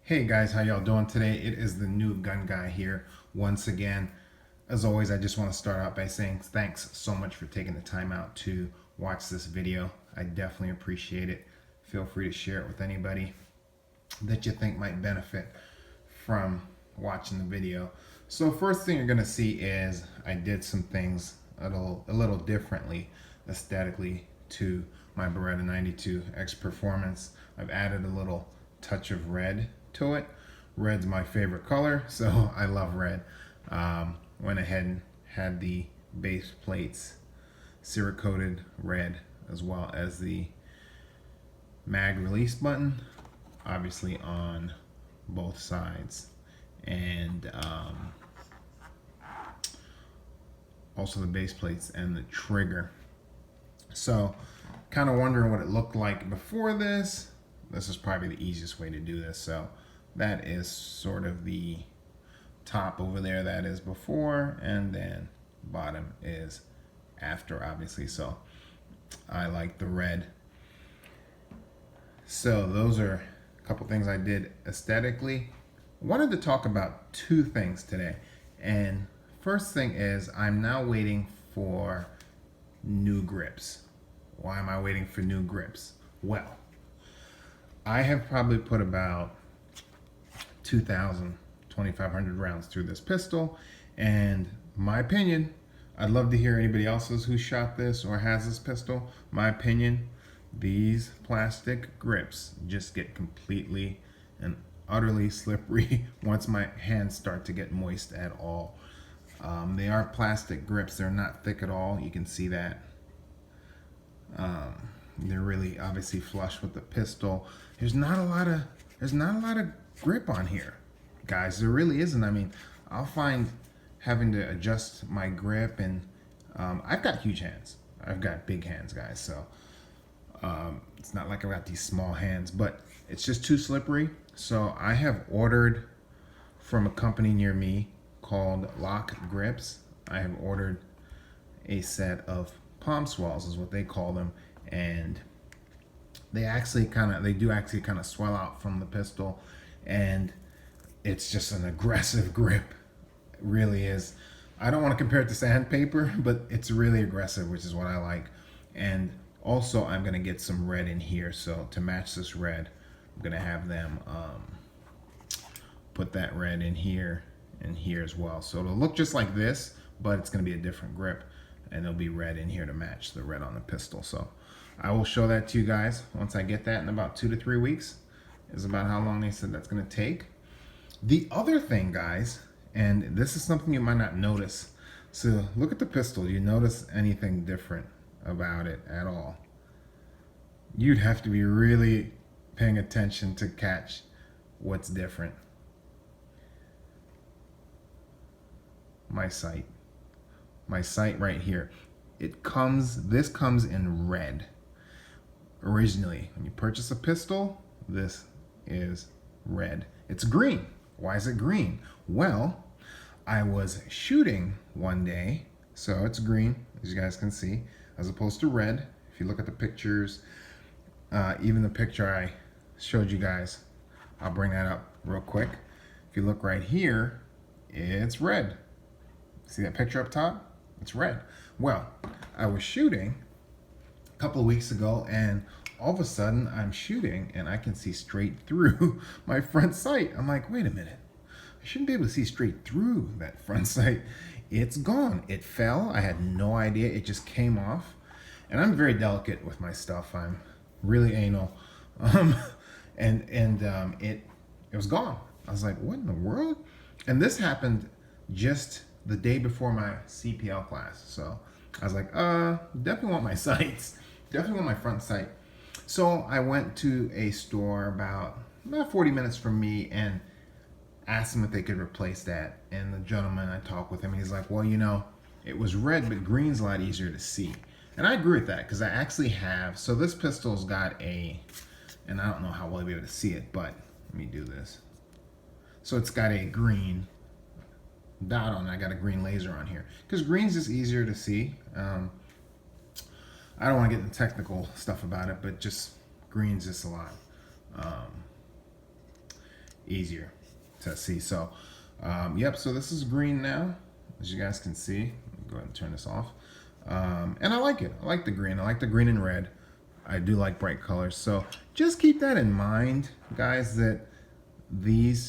Hey guys, how y'all doing today? It is the new gun guy here once again. As always, I just want to start out by saying thanks so much for taking the time out to watch this video. I definitely appreciate it. Feel free to share it with anybody that you think might benefit from watching the video. So first thing you're going to see is I did some things a little differently aesthetically to my Beretta 92 X Performance. I've added a little touch of red to it. Red's my favorite color, so I love red. Went ahead and had the base plates Cerakoted red, as well as the mag release button, obviously on both sides, and also the base plates and the trigger. So kind of wondering what it looked like before this. This is probably the easiest way to do this. So that is sort of the top over there, that is before, and then bottom is after, obviously. So I like the red. So those are a couple things I did aesthetically. Wanted to talk about two things today. And first thing is I'm now waiting for new grips. Why am I waiting for new grips? Well, I have probably put about 2,500 rounds through this pistol, and my opinion, I'd love to hear anybody else's who shot this or has this pistol. My opinion, these plastic grips just get completely and utterly slippery once my hands start to get moist at all. They are plastic grips, they're not thick at all. You can see that. They're really obviously flush with the pistol. There's not a lot of grip on here, guys. There really isn't. I mean, I'll find having to adjust my grip, and I've got huge hands. I've got big hands, guys. So it's not like I've got these small hands, but it's just too slippery. So I have ordered from a company near me called Lock Grips. I have ordered a set of palm swells, is what they call them, and they do actually kind of swell out from the pistol, and it's just an aggressive grip. It really is. I don't want to compare it to sandpaper, but it's really aggressive, which is what I like. And also I'm going to get some red in here, so to match this red I'm going to have them put that red in here and here as well, so it'll look just like this, but it's going to be a different grip, and there'll be red in here to match the red on the pistol. So I will show that to you guys once I get that in about 2 to 3 weeks, is about how long they said that's going to take. The other thing, guys, and this is something you might not notice. So look at the pistol. Do you notice anything different about it at all? You'd have to be really paying attention to catch what's different. My sight right here. This comes in red. Originally, when you purchase a pistol, this is red. It's green. Why is it green? Well, I was shooting one day, so it's green, as you guys can see, as opposed to red. If you look at the pictures, even the picture I showed you guys, I'll bring that up real quick. If you look right here, it's red. See that picture up top? It's red. Well, I was shooting a couple of weeks ago, and all of a sudden I'm shooting and I can see straight through my front sight. I'm like, wait a minute. I shouldn't be able to see straight through that front sight. It's gone. It fell. I had no idea. It just came off. And I'm very delicate with my stuff. I'm really anal. It was gone. I was like, what in the world? And this happened just the day before my CPL class. So I was like, definitely want my sights. Definitely want my front sight. So I went to a store about 40 minutes from me and asked them if they could replace that. And the gentleman, I talked with him, he's like, well, you know, it was red, but green's a lot easier to see. And I agree with that, because I actually have, so this pistol's got and I don't know how well you'll be able to see it, but let me do this. So it's got a green dot on it. I got a green laser on here, because green's just easier to see. I don't want to get into technical stuff about it, but just green's just a lot easier to see. So, yep, so this is green now, as you guys can see. Go ahead and turn this off. And I like it. I like the green. I like the green and red. I do like bright colors. So just keep that in mind, guys, that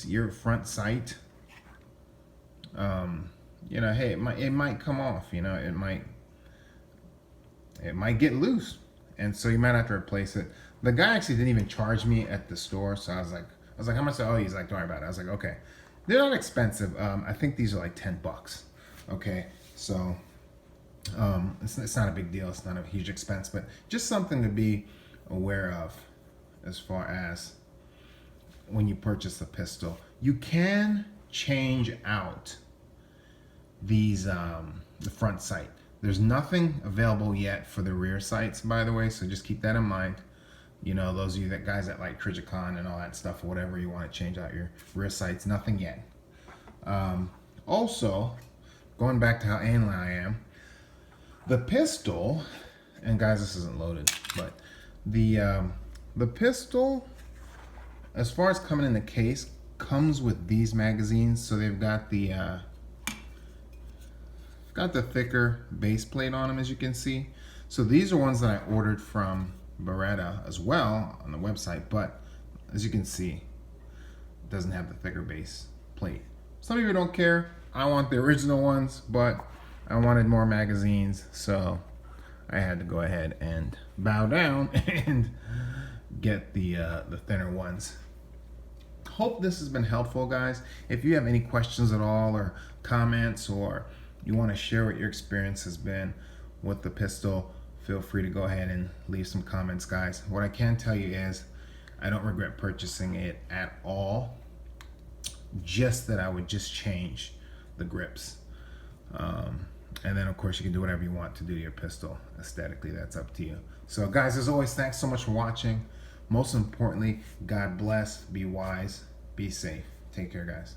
your front sight, you know, hey, it might come off, you know, it might get loose. And so you might have to replace it. The guy actually didn't even charge me at the store. So I was like, how much? Oh, he's like, don't worry about it. I was like, okay. They're not expensive. I think these are like $10. Okay. So, it's not a big deal. It's not a huge expense, but just something to be aware of as far as when you purchase a pistol. You can change out these, the front sight. There's nothing available yet for the rear sights, by the way, so just keep that in mind. You know, those of you guys that like Trijicon and all that stuff, or whatever you want to change out your rear sights, nothing yet. Also, going back to how anal I am, the pistol, and guys, this isn't loaded, but the pistol, as far as coming in the case, comes with these magazines. So they've got the thicker base plate on them, as you can see. So these are ones that I ordered from Beretta as well on the website, but as you can see, it doesn't have the thicker base plate. Some of you don't care. I want the original ones, but I wanted more magazines, so I had to go ahead and bow down and get the thinner ones. Hope this has been helpful, guys. If you have any questions at all, or comments, or you want to share what your experience has been with the pistol, feel free to go ahead and leave some comments, guys. What I can tell you is I don't regret purchasing it at all, just that I would just change the grips. And then of course you can do whatever you want to do to your pistol aesthetically. That's up to you. So guys, as always, thanks so much for watching. Most importantly, God bless, be wise, be safe. Take care, guys.